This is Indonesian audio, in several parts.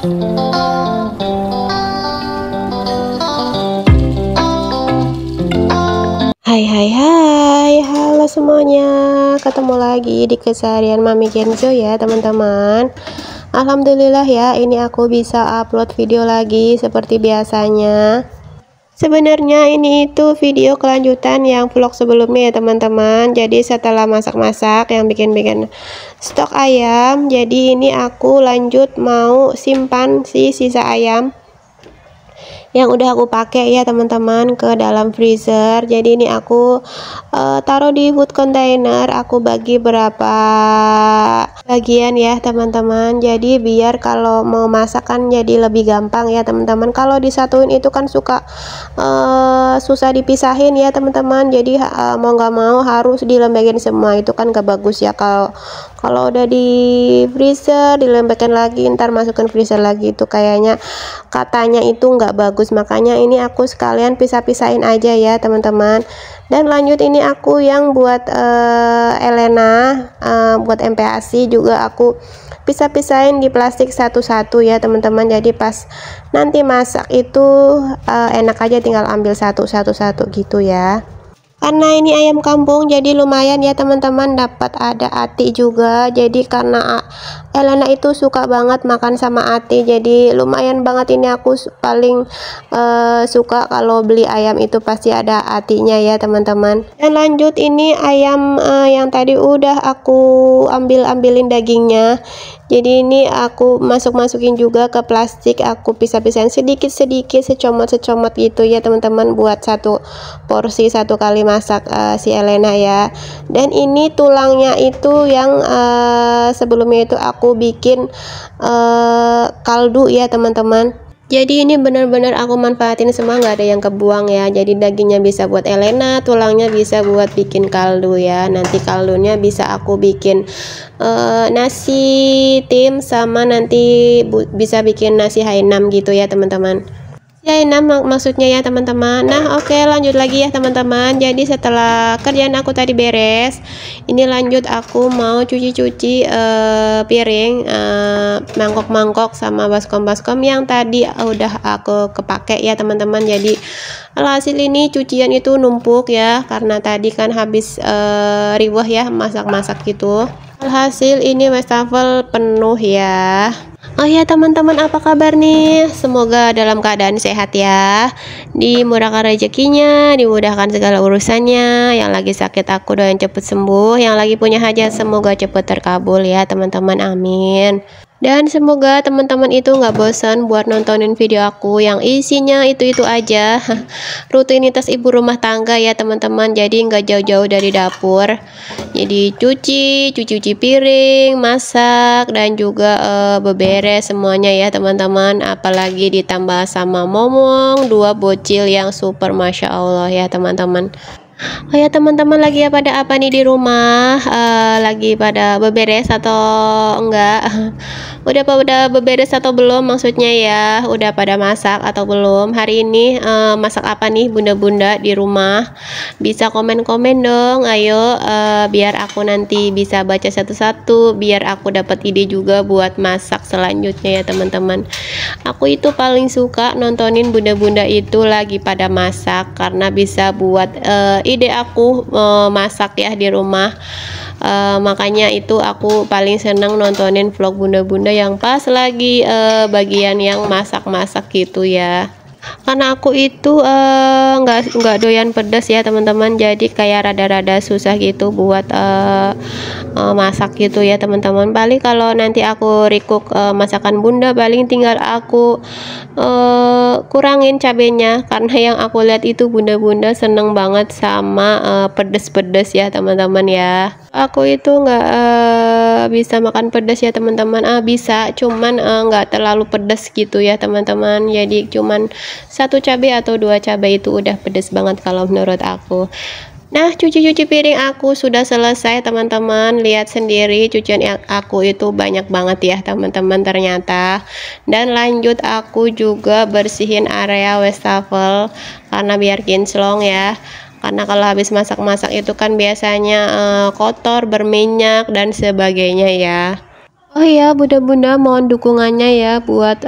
Hai, halo semuanya, ketemu lagi di keseharian Mami Kenzo ya teman-teman. Alhamdulillah ya, ini aku bisa upload video lagi seperti biasanya. Sebenarnya ini itu video kelanjutan yang vlog sebelumnya ya teman-teman. Jadi setelah masak-masak yang bikin stok ayam, jadi ini aku lanjut mau simpan sisa ayam yang udah aku pakai ya teman-teman ke dalam freezer. Jadi ini aku taruh di food container, aku bagi berapa bagian ya teman-teman. Jadi biar kalau mau masak kan jadi lebih gampang ya teman-teman. Kalau disatuin itu kan suka susah dipisahin ya teman-teman. Jadi mau nggak mau harus dilembagin semua, itu kan gak bagus ya. Kalau udah di freezer dilembagin lagi, ntar masukin freezer lagi, itu kayaknya katanya itu nggak bagus. Makanya ini aku sekalian pisah-pisahin aja ya teman-teman. Dan lanjut ini aku yang buat Elena, buat MPASI juga aku pisah-pisahin di plastik satu-satu ya teman-teman. Jadi pas nanti masak itu enak aja, tinggal ambil satu-satu gitu ya. Karena ini ayam kampung jadi lumayan ya teman-teman, dapat ada ati juga. Jadi karena Elena itu suka banget makan sama ati, jadi lumayan banget ini aku paling suka kalau beli ayam itu pasti ada atinya ya teman-teman. Dan lanjut ini ayam yang tadi udah aku ambilin dagingnya. Jadi ini aku masukin juga ke plastik, aku pisah-pisahin sedikit-sedikit, secomot gitu ya teman-teman, buat satu porsi satu kali masak si Elena ya. Dan ini tulangnya itu yang sebelumnya itu aku bikin kaldu ya teman-teman. Jadi ini benar-benar aku manfaatin semua, nggak ada yang kebuang ya. Jadi dagingnya bisa buat Elena, tulangnya bisa buat bikin kaldu ya. Nanti kaldunya bisa aku bikin nasi tim, sama nanti bisa bikin nasi Hainam gitu ya teman-teman. Ya maksudnya ya teman-teman. Nah oke, lanjut lagi ya teman-teman. Jadi setelah kerjaan aku tadi beres, ini lanjut aku mau cuci-cuci piring, mangkok-mangkok sama baskom-baskom yang tadi udah aku kepake ya teman-teman. Jadi alhasil ini cucian itu numpuk ya, karena tadi kan habis riwah ya masak-masak gitu. Alhasil ini wastafel penuh ya. Oh ya teman-teman, apa kabar nih? Semoga dalam keadaan sehat ya, dimudahkan rezekinya, dimudahkan segala urusannya. Yang lagi sakit aku doain cepet sembuh, yang lagi punya hajat semoga cepet terkabul ya teman-teman, amin. Dan semoga teman-teman itu nggak bosan buat nontonin video aku yang isinya itu aja rutinitas ibu rumah tangga ya teman-teman. Jadi nggak jauh-jauh dari dapur. Jadi cuci piring, masak, dan juga beberes semuanya ya teman-teman. Apalagi ditambah sama momong, dua bocil yang super masya Allah ya teman-teman. Oh ya teman-teman, lagi ya pada apa nih di rumah? Lagi pada beberes atau enggak? Udah beberes atau belum maksudnya ya? Udah pada masak atau belum? Hari ini masak apa nih bunda-bunda di rumah? Bisa komen-komen dong, ayo, biar aku nanti bisa baca satu-satu, biar aku dapat ide juga buat masak selanjutnya ya teman-teman. Aku itu paling suka nontonin bunda-bunda itu lagi pada masak, karena bisa buat ide aku masak ya di rumah. Makanya itu aku paling seneng nontonin vlog bunda-bunda yang pas lagi bagian yang masak-masak gitu ya. Karena aku itu nggak doyan pedas ya teman-teman, jadi kayak rada-rada susah gitu buat masak gitu ya teman-teman. Paling kalau nanti aku recook masakan bunda, paling tinggal aku kurangin cabenya, karena yang aku lihat itu bunda-bunda seneng banget sama pedes-pedes ya teman-teman ya. Aku itu nggak bisa makan pedas ya teman-teman. Bisa, cuman nggak terlalu pedas gitu ya teman-teman. Jadi cuman satu cabai atau dua cabai itu udah pedas banget kalau menurut aku. Nah, cuci-cuci piring aku sudah selesai teman-teman. Lihat sendiri cucian yang aku itu banyak banget ya teman-teman ternyata. Dan lanjut aku juga bersihin area wastafel, karena biar kinclong ya. Karena kalau habis masak-masak itu kan biasanya kotor, berminyak dan sebagainya ya. Oh iya, bunda-bunda mohon dukungannya ya buat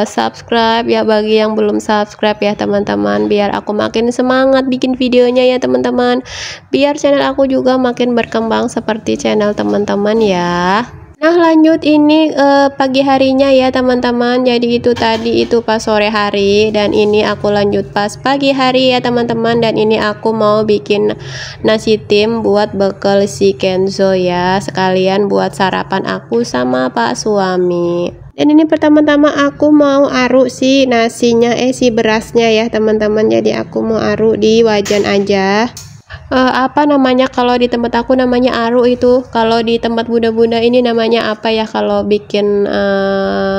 subscribe ya bagi yang belum subscribe ya teman-teman, biar aku makin semangat bikin videonya ya teman-teman, biar channel aku juga makin berkembang seperti channel teman-teman ya. Nah lanjut ini pagi harinya ya teman-teman, jadi itu tadi itu pas sore hari, dan ini aku lanjut pas pagi hari ya teman-teman, dan ini aku mau bikin nasi tim buat bekal si Kenzo ya, sekalian buat sarapan aku sama Pak suami. Dan ini pertama-tama aku mau aduk si nasinya si berasnya ya teman-teman, jadi aku mau aduk di wajan aja. Apa namanya kalau di tempat aku namanya aru, itu kalau di tempat bunda-bunda ini namanya apa ya kalau bikin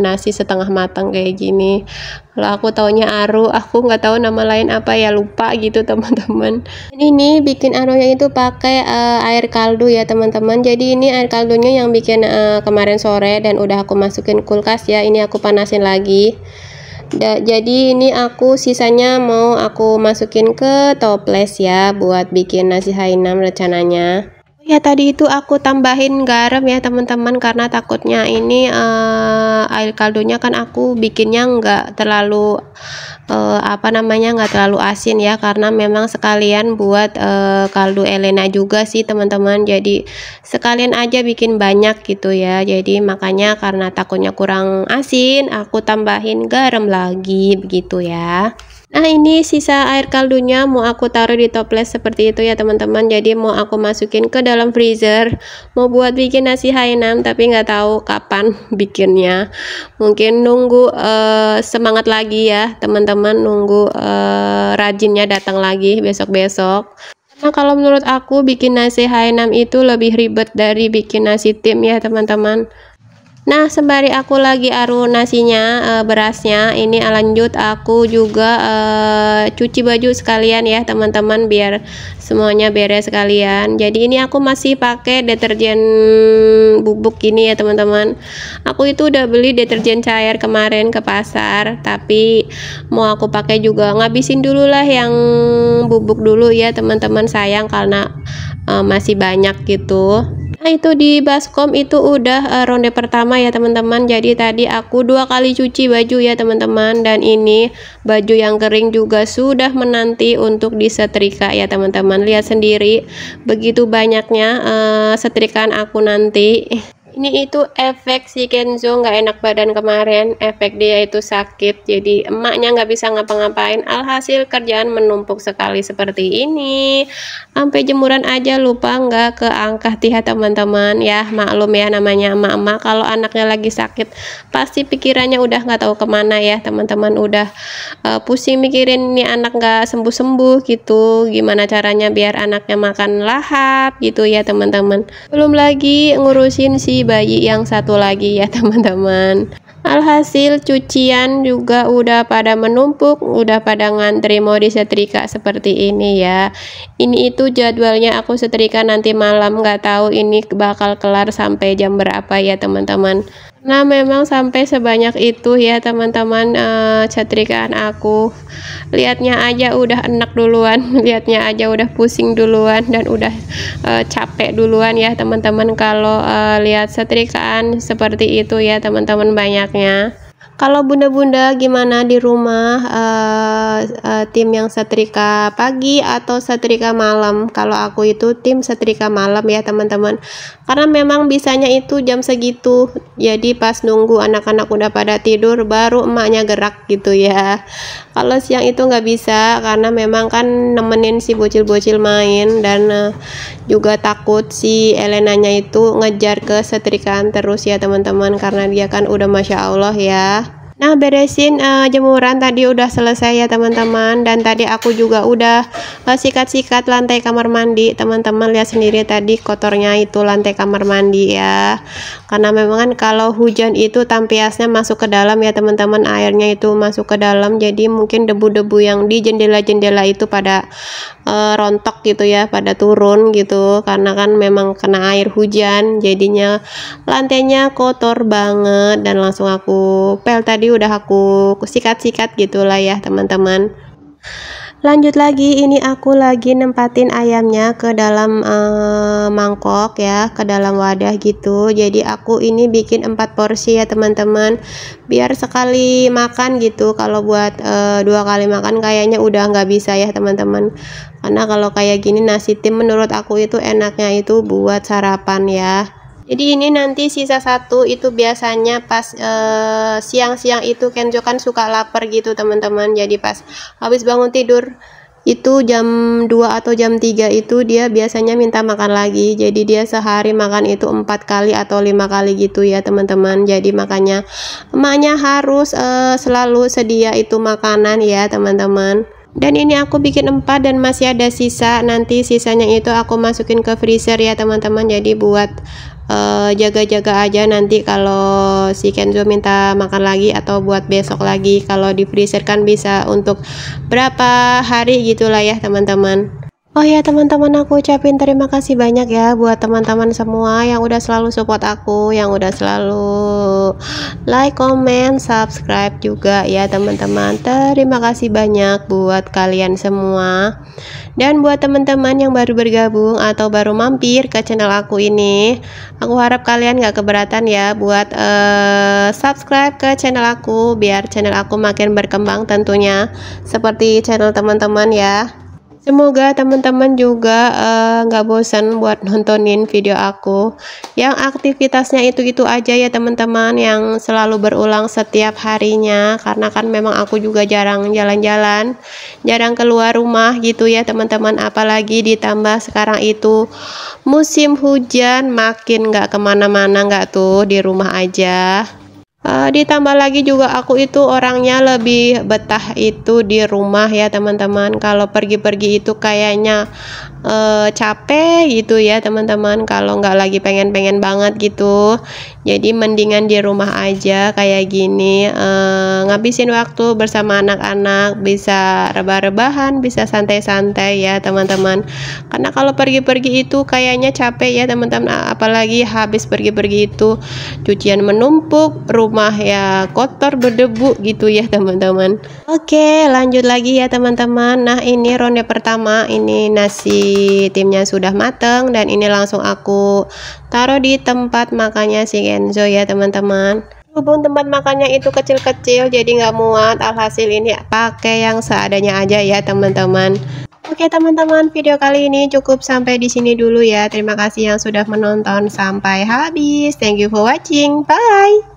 nasi setengah matang kayak gini? Kalau aku taunya aru, aku nggak tahu nama lain apa ya, lupa gitu teman-teman. Ini bikin arunya itu pakai air kaldu ya teman-teman, jadi ini air kaldunya yang bikin kemarin sore dan udah aku masukin kulkas ya, ini aku panasin lagi. Jadi ini aku sisanya mau aku masukin ke toples ya buat bikin nasi Hainam rencananya. Ya tadi itu aku tambahin garam ya teman-teman, karena takutnya ini air kaldunya kan aku bikinnya nggak terlalu apa namanya nggak terlalu asin ya, karena memang sekalian buat kaldu Elena juga sih teman-teman, jadi sekalian aja bikin banyak gitu ya, jadi makanya karena takutnya kurang asin aku tambahin garam lagi begitu ya. Nah ini sisa air kaldunya mau aku taruh di toples seperti itu ya teman-teman, jadi mau aku masukin ke dalam freezer, mau buat bikin nasi Hainam, tapi nggak tahu kapan bikinnya, mungkin nunggu semangat lagi ya teman-teman, nunggu rajinnya datang lagi besok-besok. Nah kalau menurut aku bikin nasi Hainam itu lebih ribet dari bikin nasi tim ya teman-teman. Nah sembari aku lagi aru nasinya berasnya, ini lanjut aku juga cuci baju sekalian ya teman-teman, biar semuanya beres sekalian. Jadi ini aku masih pakai deterjen bubuk ini ya teman-teman, aku itu udah beli deterjen cair kemarin ke pasar, tapi mau aku pakai juga ngabisin dulu lah yang bubuk dulu ya teman-teman, sayang karena masih banyak gitu. Nah itu di baskom itu udah ronde pertama ya teman-teman, jadi tadi aku 2 kali cuci baju ya teman-teman, dan ini baju yang kering juga sudah menanti untuk disetrika ya teman-teman, lihat sendiri begitu banyaknya setrikaan aku nanti. Ini itu efek si Kenzo nggak enak badan kemarin, efek dia itu sakit, jadi emaknya nggak bisa ngapa-ngapain, alhasil kerjaan menumpuk sekali seperti ini, sampai jemuran aja lupa nggak keangkat ya teman-teman ya. Maklum ya namanya emak-emak, kalau anaknya lagi sakit pasti pikirannya udah nggak tahu kemana ya teman-teman, udah pusing mikirin ini anak nggak sembuh-sembuh gitu, gimana caranya biar anaknya makan lahap gitu ya teman-teman, belum lagi ngurusin si bayi yang satu lagi ya teman-teman. Alhasil cucian juga udah pada menumpuk, udah pada ngantri mau disetrika seperti ini ya. Ini itu jadwalnya aku setrika nanti malam, nggak tahu ini bakal kelar sampai jam berapa ya teman-teman. Nah memang sampai sebanyak itu ya teman-teman setrikaan aku. Lihatnya aja udah enak duluan, lihatnya aja udah pusing duluan, dan udah capek duluan ya teman-teman kalau lihat setrikaan seperti itu ya teman-teman banyaknya. Kalau bunda-bunda gimana di rumah, tim yang setrika pagi atau setrika malam? Kalau aku itu tim setrika malam ya teman-teman, karena memang bisanya itu jam segitu, jadi pas nunggu anak-anak udah pada tidur baru emaknya gerak gitu ya. Kalau siang itu nggak bisa, karena memang kan nemenin si bocil-bocil main, dan juga takut si Elenanya itu ngejar ke setrikaan terus ya teman-teman, karena dia kan udah Masya Allah ya. Nah beresin jemuran tadi udah selesai ya teman-teman, dan tadi aku juga udah sikat-sikat lantai kamar mandi. Teman-teman lihat sendiri tadi kotornya itu lantai kamar mandi ya, karena memang kan kalau hujan itu tampiasnya masuk ke dalam ya teman-teman, airnya itu masuk ke dalam, jadi mungkin debu-debu yang di jendela-jendela itu pada rontok gitu ya, pada turun gitu, karena kan memang kena air hujan, jadinya lantainya kotor banget, dan langsung aku pel tadi udah aku sikat-sikat gitulah ya teman-teman. Lanjut lagi, ini aku lagi nempatin ayamnya ke dalam mangkok ya, ke dalam wadah gitu. Jadi aku ini bikin 4 porsi ya teman-teman, biar sekali makan gitu. Kalau buat 2 kali makan kayaknya udah nggak bisa ya teman-teman, karena kalau kayak gini nasi tim menurut aku itu enaknya itu buat sarapan ya. Jadi ini nanti sisa satu itu biasanya pas siang-siang itu Kenzo kan suka lapar gitu teman-teman. Jadi pas habis bangun tidur itu jam 2 atau jam 3 itu dia biasanya minta makan lagi. Jadi dia sehari makan itu 4 kali atau 5 kali gitu ya teman-teman. Jadi makanya emaknya harus selalu sedia itu makanan ya teman-teman. Dan ini aku bikin 4 dan masih ada sisa, nanti sisanya itu aku masukin ke freezer ya teman-teman. Jadi buat jaga-jaga aja nanti kalau si Kenzo minta makan lagi atau buat besok lagi. Kalau di freezer kan bisa untuk berapa hari gitulah ya teman-teman. Oh ya teman-teman, aku ucapin terima kasih banyak ya buat teman-teman semua yang udah selalu support aku, yang udah selalu like, comment, subscribe juga ya teman-teman. Terima kasih banyak buat kalian semua. Dan buat teman-teman yang baru bergabung atau baru mampir ke channel aku ini, aku harap kalian gak keberatan ya buat subscribe ke channel aku, biar channel aku makin berkembang tentunya seperti channel teman-teman ya. Semoga teman-teman juga nggak bosan buat nontonin video aku yang aktivitasnya itu-itu aja ya teman-teman, yang selalu berulang setiap harinya, karena kan memang aku juga jarang jalan-jalan, jarang keluar rumah gitu ya teman-teman. Apalagi ditambah sekarang itu musim hujan, makin nggak kemana-mana, nggak tuh di rumah aja. Ditambah lagi juga aku itu orangnya lebih betah itu di rumah ya teman-teman. Kalau pergi-pergi itu kayaknya capek gitu ya teman-teman, kalau nggak lagi pengen-pengen banget gitu. Jadi mendingan di rumah aja kayak gini, ngabisin waktu bersama anak-anak, bisa rebah-rebahan, bisa santai-santai ya teman-teman. Karena kalau pergi-pergi itu kayaknya capek ya teman-teman, apalagi habis pergi-pergi itu cucian menumpuk, rumah ya kotor berdebu gitu ya teman-teman. Oke, lanjut lagi ya teman-teman. Nah, ini ronde pertama, ini nasi timnya sudah mateng dan ini langsung aku taruh di tempat makannya si Kenzo ya teman-teman. Hubung tempat makannya itu kecil-kecil jadi nggak muat, alhasil ini pakai yang seadanya aja ya teman-teman. Oke teman-teman, video kali ini cukup sampai di sini dulu ya. Terima kasih yang sudah menonton sampai habis. Thank you for watching. Bye.